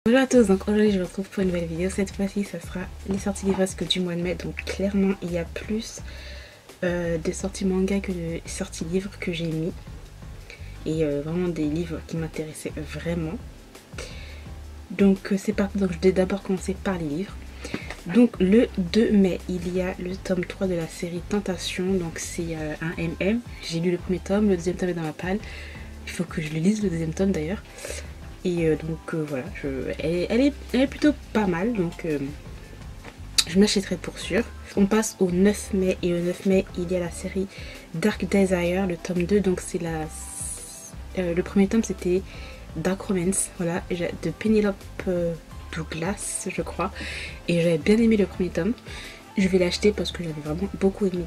Bonjour à tous, donc aujourd'hui je vous retrouve pour une nouvelle vidéo. Cette fois-ci ça sera les sorties livresques du mois de mai. Donc clairement il y a plus de sorties manga que de sorties livres que j'ai mis. Et vraiment des livres qui m'intéressaient vraiment. Donc c'est parti, donc je vais d'abord commencer par les livres. Donc le 2 mai il y a le tome 3 de la série Tentation. Donc c'est un MM. J'ai lu le premier tome, le deuxième tome est dans ma palle. Il faut que je le lise le deuxième tome d'ailleurs. Et donc voilà, elle est plutôt pas mal, donc je m'achèterai pour sûr. On passe au 9 mai, et le 9 mai il y a la série Dark Desire, le tome 2, donc c'est le premier tome c'était Dark Romance, voilà, de Penelope Douglas je crois, et j'avais bien aimé le premier tome. Je vais l'acheter parce que j'avais vraiment beaucoup aimé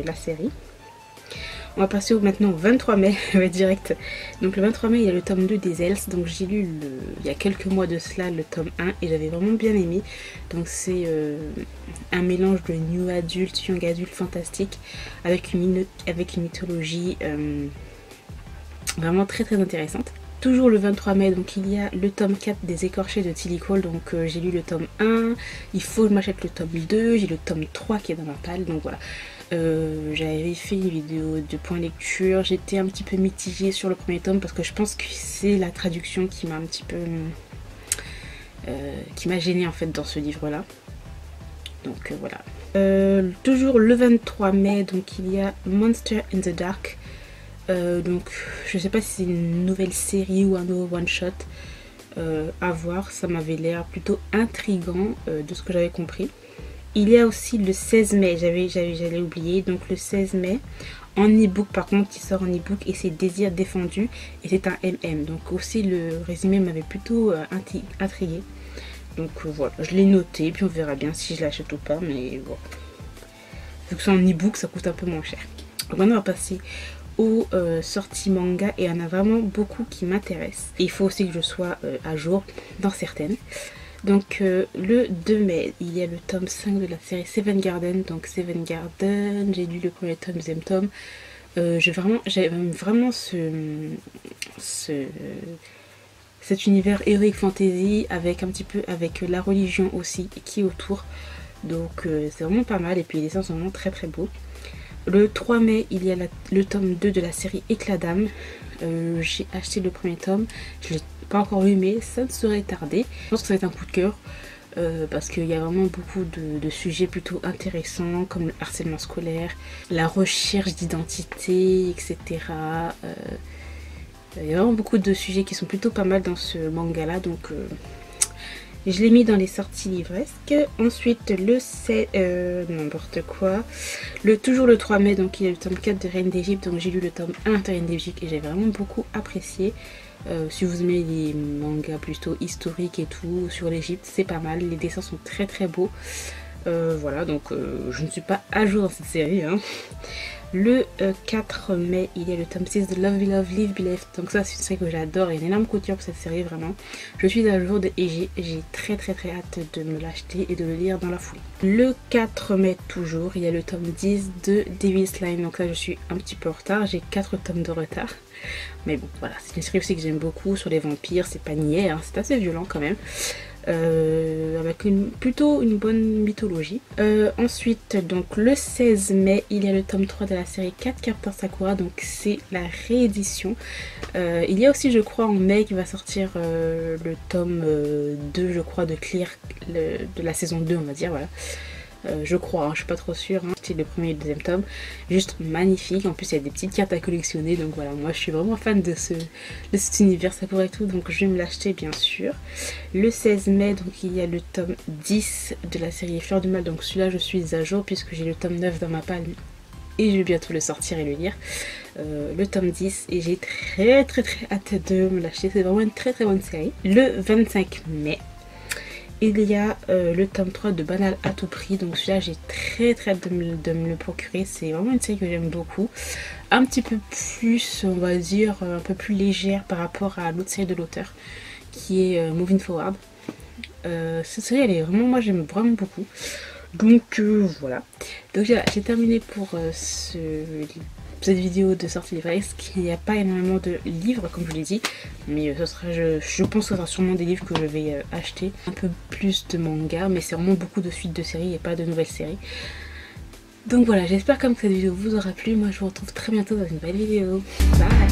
la série. On va passer maintenant au 23 mai, direct. Donc le 23 mai, il y a le tome 2 des Hells. Donc j'ai lu il y a quelques mois de cela le tome 1 et j'avais vraiment bien aimé. Donc c'est un mélange de new adulte, young adulte fantastique avec une mythologie vraiment très très intéressante. Toujours le 23 mai, donc il y a le tome 4 des Écorchés de Tilly Cole. Donc j'ai lu le tome 1, il faut que je m'achète le tome 2, j'ai le tome 3 qui est dans ma palle, donc voilà. J'avais fait une vidéo de point lecture, j'étais un petit peu mitigée sur le premier tome parce que je pense que c'est la traduction qui m'a un petit peu qui m'a gênée en fait dans ce livre là, donc voilà. Toujours le 23 mai, donc il y a Monster in the Dark. Donc je sais pas si c'est une nouvelle série ou un nouveau one shot, à voir. Ça m'avait l'air plutôt intriguant de ce que j'avais compris. Il y a aussi le 16 mai, j'allais oublier, donc le 16 mai, en e-book par contre, qui sort en e-book, et c'est Désir défendu, et c'est un MM. Donc aussi le résumé m'avait plutôt intrigué. Donc voilà, je l'ai noté, puis on verra bien si je l'achète ou pas, mais bon. Vu que c'est en e-book, ça coûte un peu moins cher. Donc maintenant on va passer aux sorties manga, et il y en a vraiment beaucoup qui m'intéressent. Et il faut aussi que je sois à jour dans certaines. Donc le 2 mai, il y a le tome 5 de la série Seven Garden. Donc Seven Garden, j'ai lu le premier tome, le deuxième tome. J'aime vraiment cet univers heroic fantasy avec un petit peu avec la religion aussi qui est autour. Donc c'est vraiment pas mal, et puis les dessins sont vraiment très très beaux. Le 3 mai, il y a le tome 2 de la série Éclat d'âme. J'ai acheté le premier tome, je l'ai pas encore lu, mais ça ne saurait tarder. Je pense que ça va être un coup de cœur parce qu'il y a vraiment beaucoup de sujets plutôt intéressants comme le harcèlement scolaire, la recherche d'identité, etc. Il y a vraiment beaucoup de sujets qui sont plutôt pas mal dans ce manga là, donc je l'ai mis dans les sorties livresques. Ensuite le 7, n'importe quoi, toujours le 3 mai, donc il y a le tome 4 de Reine d'Égypte. Donc j'ai lu le tome 1 de Reine d'Égypte et j'ai vraiment beaucoup apprécié. Si vous aimez les mangas plutôt historiques et tout sur l'Égypte, c'est pas mal, les dessins sont très très beaux. Voilà, donc je ne suis pas à jour dans cette série, hein. Le 4 mai, il y a le tome 6 de Love, Love, Live, Be Left. Donc ça, c'est une série que j'adore, et une énorme coup de cœur pour cette série, vraiment. Je suis à jour et j'ai très très très hâte de me l'acheter et de le lire dans la foulée. Le 4 mai, toujours, il y a le tome 10 de Devil's Line. Donc là, je suis un petit peu en retard, j'ai 4 tomes de retard. Mais bon, voilà, c'est une série aussi que j'aime beaucoup, sur les vampires, c'est pas niais, hein, c'est assez violent quand même. Avec plutôt une bonne mythologie. Ensuite, donc le 16 mai, il y a le tome 3 de la série 4 Captain Sakura, donc c'est la réédition. Il y a aussi, je crois, en mai qui va sortir le tome 2, je crois, de Clear, de la saison 2, on va dire, voilà. Je crois, hein, je suis pas trop sûre, hein. C'est le premier et le deuxième tome, juste magnifique. En plus il y a des petites cartes à collectionner, donc voilà, moi je suis vraiment fan de cet univers Sakura et tout, donc je vais me l'acheter bien sûr. Le 16 mai, donc il y a le tome 10 de la série Fleur du Mal, donc celui-là je suis à jour puisque j'ai le tome 9 dans ma palle et je vais bientôt le sortir et le lire. Le tome 10, et j'ai très très très hâte de me l'acheter, c'est vraiment une très très bonne série. Le 25 mai, il y a le tome 3 de Banal à tout prix. Donc celui-là j'ai très très hâte de me le procurer. C'est vraiment une série que j'aime beaucoup. Un petit peu plus, on va dire, un peu plus légère par rapport à l'autre série de l'auteur qui est Moving Forward. Cette série elle est vraiment, moi j'aime vraiment beaucoup. Donc voilà. Donc voilà, j'ai terminé pour cette vidéo de sortie livresque. Il n'y a pas énormément de livres comme je vous l'ai dit, mais ce sera, je pense que ce sera sûrement des livres que je vais acheter. Un peu plus de manga, mais c'est vraiment beaucoup de suites de séries et pas de nouvelles séries. Donc voilà, j'espère comme que cette vidéo vous aura plu. Moi je vous retrouve très bientôt dans une nouvelle vidéo. Bye!